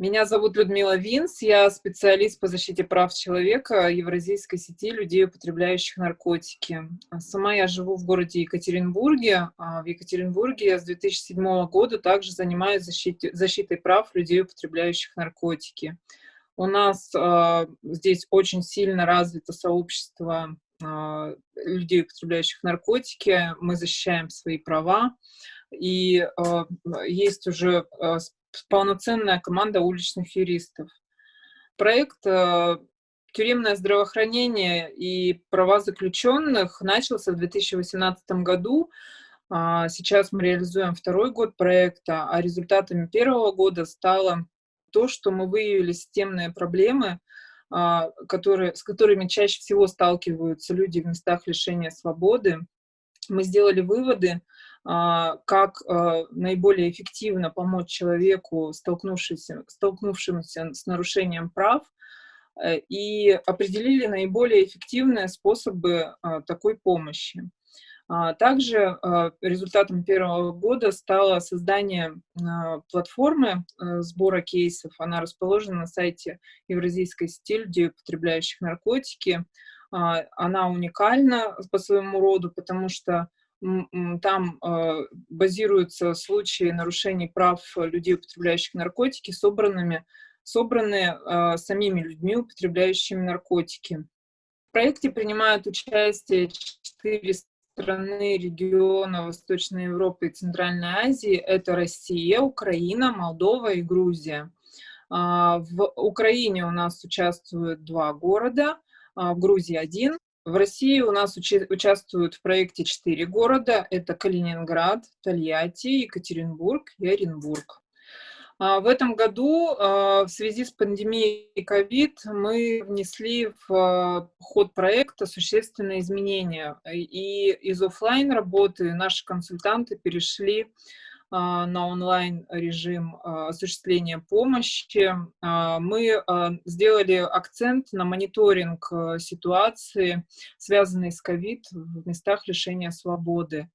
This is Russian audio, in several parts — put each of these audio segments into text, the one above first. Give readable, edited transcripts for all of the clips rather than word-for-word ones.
Меня зовут Людмила Винс, я специалист по защите прав человека Евразийской сети людей, употребляющих наркотики. Сама я живу в городе Екатеринбурге. В Екатеринбурге я с 2007 года также занимаюсь защитой прав людей, употребляющих наркотики. У нас здесь очень сильно развито сообщество людей, употребляющих наркотики. Мы защищаем свои права. И есть уже полноценная команда уличных юристов. Проект «Тюремное здравоохранение и права заключенных» начался в 2018 году. Сейчас мы реализуем второй год проекта, а результатами первого года стало то, что мы выявили системные проблемы, с которыми чаще всего сталкиваются люди в местах лишения свободы. Мы сделали выводы, как наиболее эффективно помочь человеку, столкнувшемуся с нарушением прав, и определили наиболее эффективные способы такой помощи. Также результатом первого года стало создание платформы сбора кейсов. Она расположена на сайте Евразийской сети людей, употребляющих наркотики. Она уникальна по своему роду, потому что там базируются случаи нарушений прав людей, употребляющих наркотики, собранные самими людьми, употребляющими наркотики. В проекте принимают участие 4 страны региона Восточной Европы и Центральной Азии. Это Россия, Украина, Молдова и Грузия. В Украине у нас участвуют 2 города, в Грузии 1. В России у нас участвуют в проекте 4 города. Это Калининград, Тольятти, Екатеринбург и Оренбург. В этом году в связи с пандемией COVID мы внесли в ход проекта существенные изменения. И из офлайн работы наши консультанты перешли на онлайн-режим осуществления помощи. Мы сделали акцент на мониторинг ситуации, связанной с COVID в местах лишения свободы.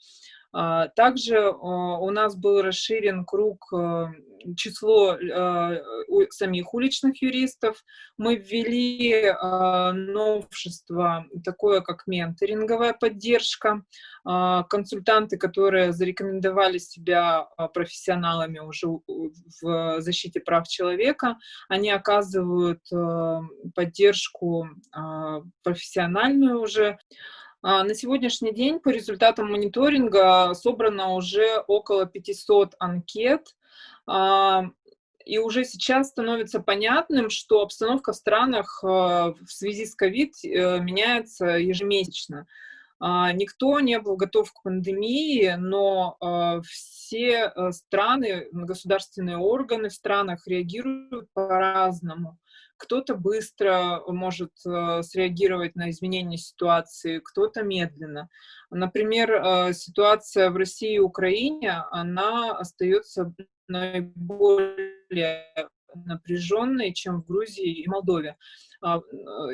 Также у нас был расширен число самих уличных юристов. Мы ввели новшество, такое как менторинговая поддержка. Консультанты, которые зарекомендовали себя профессионалами уже в защите прав человека, они оказывают поддержку профессиональную уже. На сегодняшний день по результатам мониторинга собрано уже около 500 анкет, и уже сейчас становится понятным, что обстановка в странах в связи с COVID меняется ежемесячно. Никто не был готов к пандемии, но все страны, государственные органы в странах реагируют по-разному. Кто-то быстро может среагировать на изменение ситуации, кто-то медленно. Например, ситуация в России и Украине, она остается наиболее напряженной, чем в Грузии и Молдове.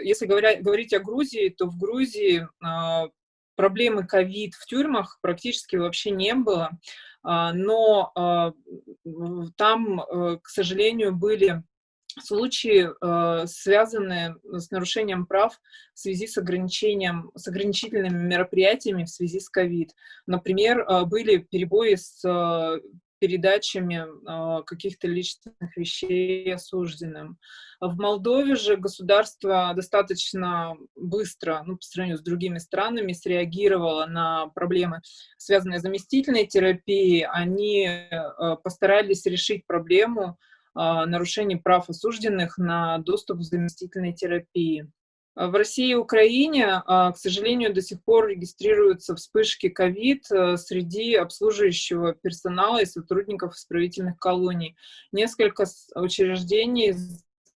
Если говорить о Грузии, то в Грузии проблемы ковид в тюрьмах практически вообще не было, но там, к сожалению, были случаи, связанные с нарушением прав в связи с ограничительными мероприятиями в связи с ковид. Например, были перебои с передачами каких-то личных вещей осужденным. В Молдове же государство достаточно быстро, по сравнению с другими странами, среагировало на проблемы, связанные с заместительной терапией. Они постарались решить проблему нарушений прав осужденных на доступ к заместительной терапии. В России и Украине, к сожалению, до сих пор регистрируются вспышки ковид среди обслуживающего персонала и сотрудников исправительных колоний. Несколько учреждений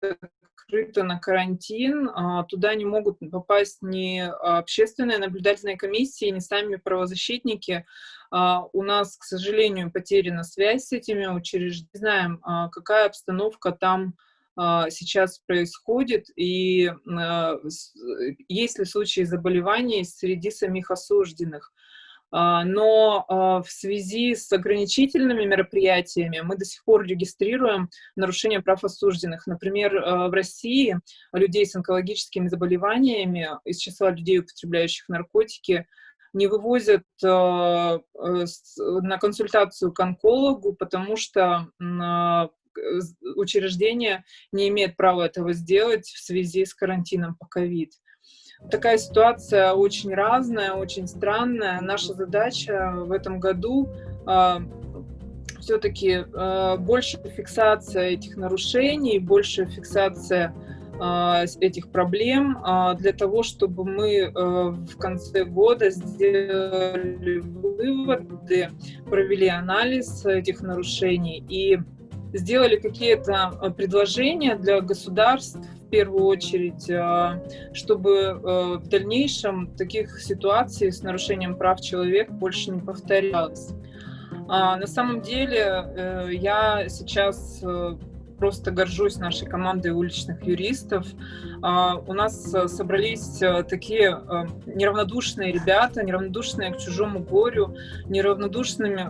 закрыто на карантин, туда не могут попасть ни общественные наблюдательные комиссии, ни сами правозащитники. У нас, к сожалению, потеряна связь с этими учреждениями. Не знаем, какая обстановка там сейчас происходит, и есть ли случаи заболеваний среди самих осужденных. Но в связи с ограничительными мероприятиями мы до сих пор регистрируем нарушения прав осужденных. Например, в России людей с онкологическими заболеваниями из числа людей, употребляющих наркотики, не вывозят на консультацию к онкологу, потому что учреждение не имеет права этого сделать в связи с карантином по ковид. Такая ситуация очень разная, очень странная. Наша задача в этом году все-таки больше фиксация этих нарушений, больше фиксация этих проблем для того, чтобы мы в конце года сделали выводы, провели анализ этих нарушений и сделали какие-то предложения для государств, в первую очередь, чтобы в дальнейшем таких ситуаций с нарушением прав человека больше не повторялось. На самом деле я сейчас просто горжусь нашей командой уличных юристов. У нас собрались такие неравнодушные ребята, неравнодушные к чужому горю, неравнодушными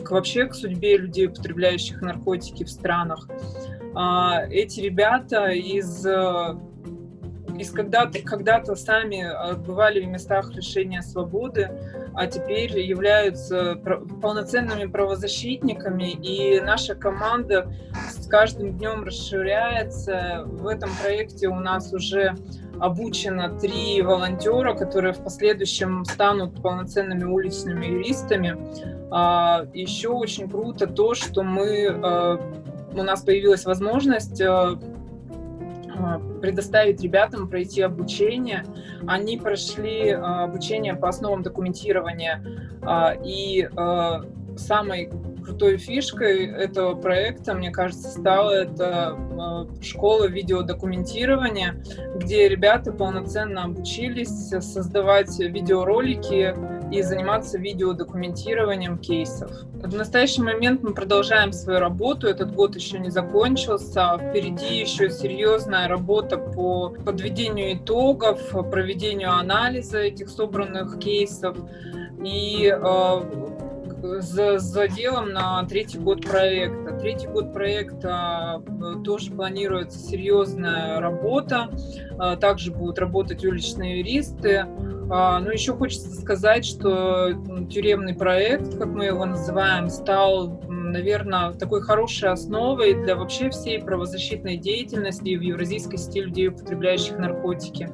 вообще к судьбе людей, употребляющих наркотики в странах. Эти ребята когда-то сами бывали в местах лишения свободы, а теперь являются полноценными правозащитниками, и наша команда с каждым днем расширяется. В этом проекте у нас уже обучено 3 волонтера, которые в последующем станут полноценными уличными юристами. Еще очень круто то, что у нас появилась возможность предоставить ребятам пройти обучение. Они прошли обучение по основам документирования. И самой крутой фишкой этого проекта, мне кажется, стала это школа видеодокументирования, где ребята полноценно обучились создавать видеоролики и заниматься видеодокументированием кейсов. В настоящий момент мы продолжаем свою работу, этот год еще не закончился, впереди еще серьезная работа по подведению итогов, проведению анализа этих собранных кейсов и за делом на 3-й год проекта. 3-й год проекта тоже планируется серьезная работа, также будут работать уличные юристы. Но еще хочется сказать, что тюремный проект, как мы его называем, стал, наверное, такой хорошей основой для вообще всей правозащитной деятельности в Евразийской сети людей, употребляющих наркотики.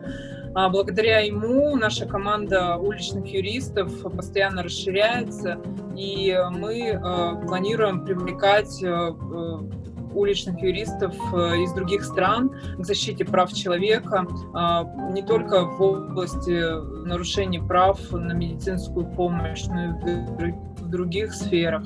Благодаря ему наша команда уличных юристов постоянно расширяется, и мы планируем привлекать уличных юристов из других стран к защите прав человека, не только в области нарушений прав на медицинскую помощь, но и в других сферах.